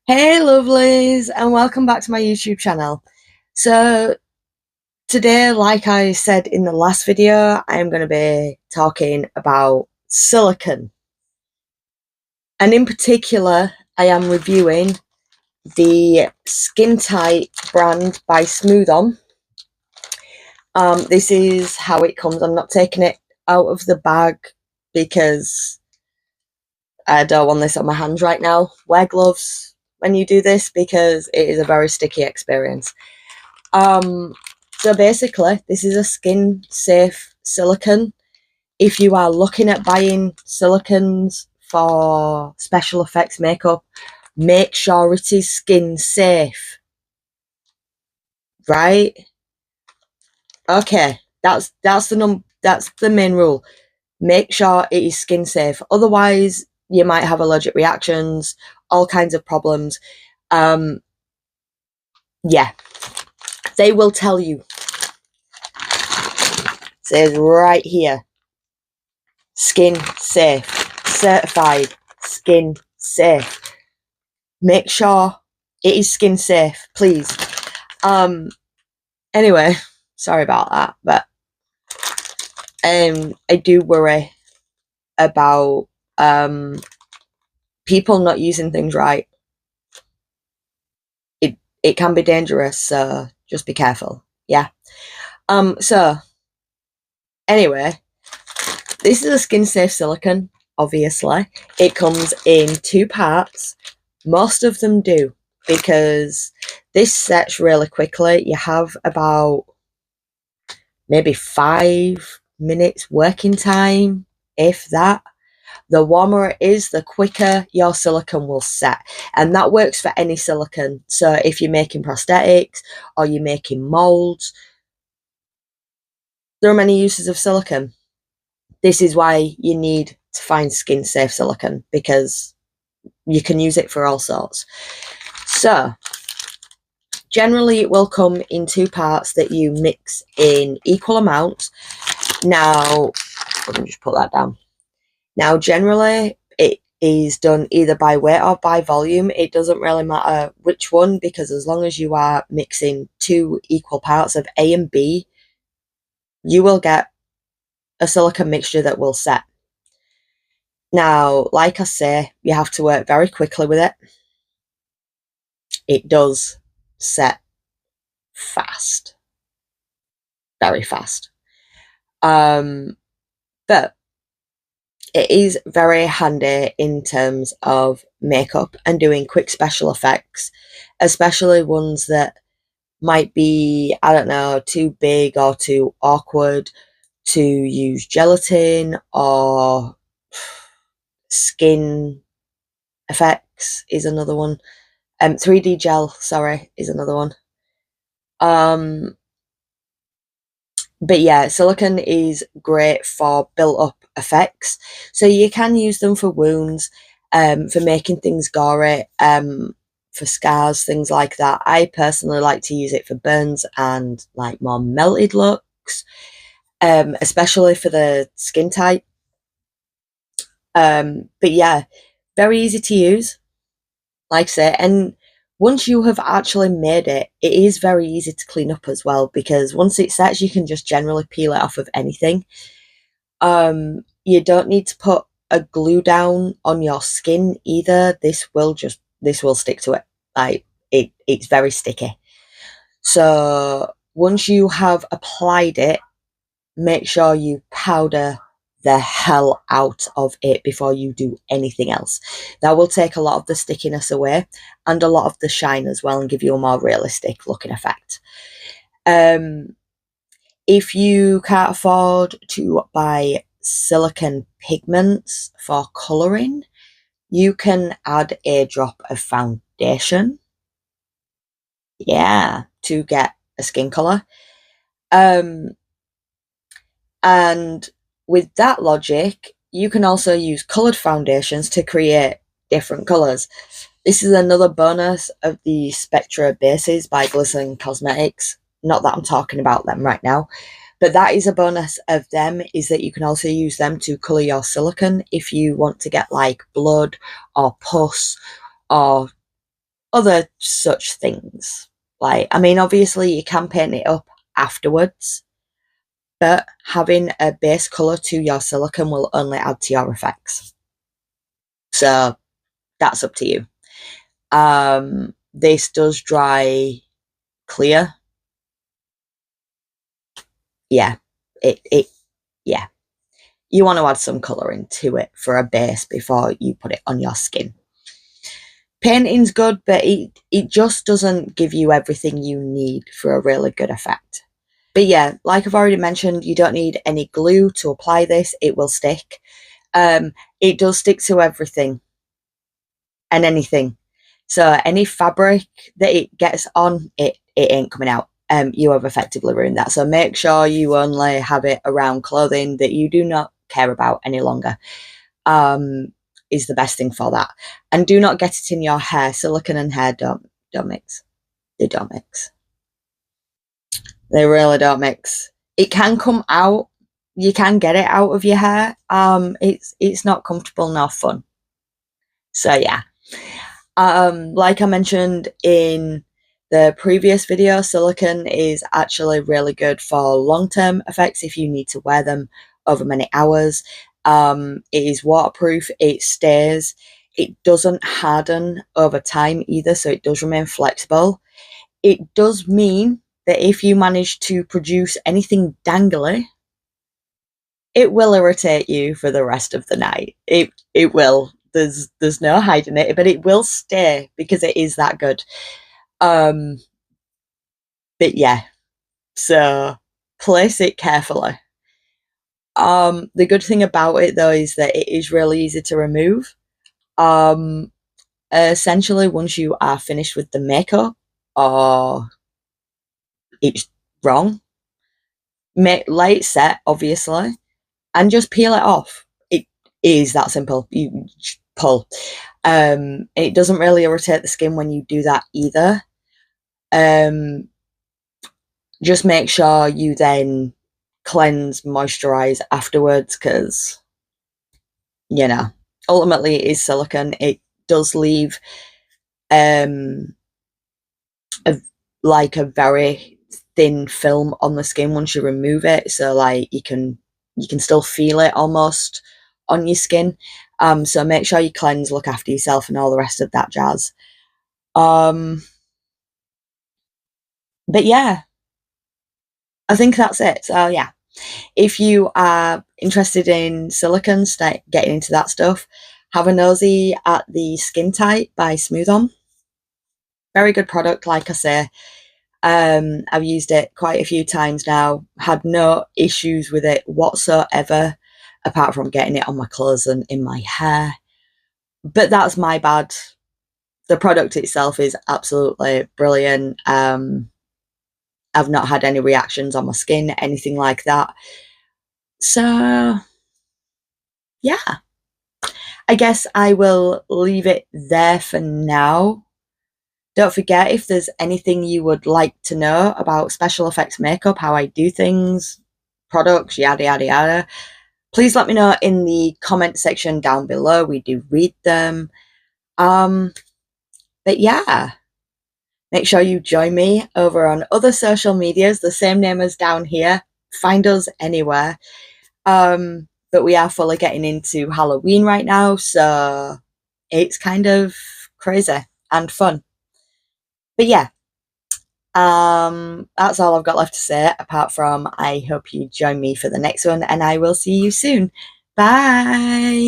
Hey lovelies, and welcome back to my YouTube channel. So today, like I said in the last video, I am going to be talking about silicone. And in particular, I am reviewing the Skin Tite brand by Smooth On. This is how it comes. I'm not taking it out of the bag because I don't want this on my hands right now. Wear gloves when you do this because it is a very sticky experience. So basically, this is a skin safe silicone. If you are looking at buying silicones for special effects makeup, make sure it is skin safe. Right? Okay, that's the main rule. Make sure it is skin safe. Otherwise, you might have allergic reactions, all kinds of problems. Yeah, they will tell you. It says right here, skin safe, certified skin safe. Make sure it is skin safe, please. Anyway, sorry about that, but I do worry about people not using things right. It can be dangerous, so just be careful. Yeah. So anyway, this is a skin safe silicone, obviously. It comes in 2 parts. Most of them do, because this sets really quickly. You have about maybe 5 minutes working time, if that. The warmer it is, the quicker your silicone will set. And that works for any silicone. So if you're making prosthetics or you're making molds, there are many uses of silicone. This is why you need to find skin safe silicone, because you can use it for all sorts. So generally it will come in 2 parts that you mix in equal amounts. Now, let me just put that down. Now, generally it is done either by weight or by volume. It doesn't really matter which one, because as long as you are mixing 2 equal parts of A and B, you will get a silicone mixture that will set. Now, like I say, you have to work very quickly with it. It does set fast, very fast. But it is very handy in terms of makeup and doing quick special effects, especially ones that might be, I don't know, too big or too awkward to use gelatin, or skin effects is another one. 3D gel, sorry, is another one. But yeah, silicone is great for built-up effects. So you can use them for wounds, for making things gory, for scars, things like that. I personally like to use it for burns and like more melted looks, especially for the skin type. But yeah, very easy to use, like I say, and once you have actually made it, it is very easy to clean up as well, because once it sets, you can just generally peel it off of anything. You don't need to put a glue down on your skin either. This will stick to it. Like it's very sticky. So once you have applied it, make sure you powder the hell out of it before you do anything else. That will take a lot of the stickiness away and a lot of the shine as well, and give you a more realistic looking effect. If you can't afford to buy silicone pigments for colouring, you can add a drop of foundation, yeah, to get a skin colour. And with that logic, you can also use coloured foundations to create different colours. This is another bonus of the Spectra bases by Glisten Cosmetics. Not that I'm talking about them right now, but that is a bonus of them, is that you can also use them to colour your silicone if you want to get like blood or pus or other such things. Like, I mean, obviously you can paint it up afterwards, but having a base colour to your silicone will only add to your effects. So that's up to you. This does dry clear. Yeah, yeah. You want to add some colouring to it for a base before you put it on your skin. Painting's good, but it just doesn't give you everything you need for a really good effect. But yeah, like I've already mentioned, you don't need any glue to apply this. It will stick. It does stick to everything and anything. So any fabric that it gets on, it ain't coming out. You have effectively ruined that. So make sure you only have it around clothing that you do not care about any longer. Is the best thing for that. And do not get it in your hair. Silicone and hair don't mix. They don't mix. They really don't mix. It can come out. You can get it out of your hair. It's not comfortable nor fun. So yeah. Like I mentioned in the previous video, silicone is actually really good for long-term effects if you need to wear them over many hours. It is waterproof, it stays, it doesn't harden over time either, so it does remain flexible. It does mean that if you manage to produce anything dangly, it will irritate you for the rest of the night. It will. There's no hiding it, but it will stay because it is that good. But yeah, so place it carefully. The good thing about it though is that it is really easy to remove. Essentially, once you are finished with the makeup or it's wrong, let it set, obviously, and just peel it off. It is that simple. You pull. It doesn't really irritate the skin when you do that either. Just make sure you then cleanse, moisturize afterwards, because ultimately it is silicone. It does leave a very thin film on the skin once you remove it, so like you can still feel it almost on your skin. So make sure you cleanse, look after yourself, and all the rest of that jazz. But yeah, I think that's it. So yeah, if you are interested in silicone, start getting into that stuff, have a nosy at the Skin Tite by Smooth On. Very good product, like I say. I've used it quite a few times now, had no issues with it whatsoever, apart from getting it on my clothes and in my hair. But that's my bad. The product itself is absolutely brilliant. I've not had any reactions on my skin, anything like that. So, yeah. I guess I will leave it there for now. Don't forget, if there's anything you would like to know about special effects makeup, how I do things, products, yada, yada, yada, please let me know in the comment section down below. We do read them. But yeah, make sure you join me over on other social medias, the same name as down here. Find us anywhere. But we are fully getting into Halloween right now, so it's kind of crazy and fun. But yeah, that's all I've got left to say, apart from I hope you join me for the next one, and I will see you soon. Bye.